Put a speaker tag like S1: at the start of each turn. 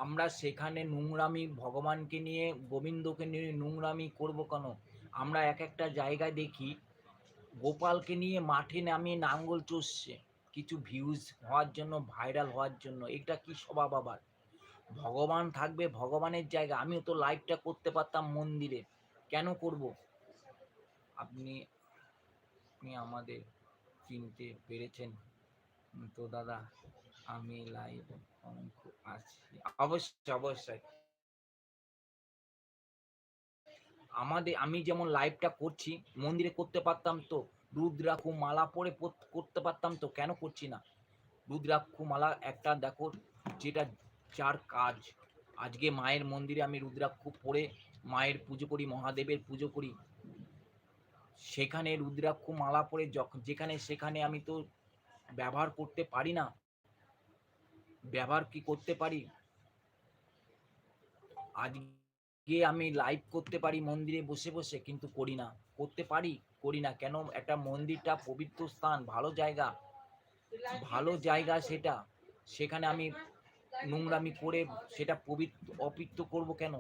S1: আমরা সেখানে নোংরামি ভগবানকে নিয়ে গোবিন্দকে নিয়ে নোংরামি করবো কেন? আমরা এক একটা জায়গায় দেখি গোপালকে নিয়ে মাঠে নামিয়ে নাঙ্গল চষছে কিছু ভিউজ হওয়ার জন্য, ভাইরাল হওয়ার জন্য। এটা কি স্বভাব আবার? ভগবান থাকবে ভগবানের জায়গা। আমিও তো লাইভটা করতে পারতাম মন্দিরে, কেন করব? আপনি আপনি আমাদের চিনতে পেরেছেন তো দাদা? আমি লাইভ আছি। অবশ্যই অবশ্যই। আমি যেমন লাইভটা করছি মন্দিরে করতে পারতাম তো, রুদ্রাক্ষ মালা পরে করতে পারতাম তো, কেন করছি না? রুদ্রাক্ষ মালা একটা দেখো, যেটা যার কাজ। আজকে মায়ের মন্দিরে আমি রুদ্রাক্ষ পরে মায়ের পুজো করি, মহাদেবের পুজো করি। সেখানে রুদ্রাক্ষ মালা পরে যেখানে সেখানে আমি তো ব্যবহার করতে পারি না? ব্যবহার কি করতে পারি? আজকে আমি লাইভ করতে পারি মন্দিরে বসে বসে, কিন্তু করি না। করতে পারি, করি না কেন? একটা মন্দিরটা পবিত্র স্থান, ভালো জায়গা, ভালো জায়গা সেটা। সেখানে আমি নোংরামি করে সেটা অপবিত্র করব কেন?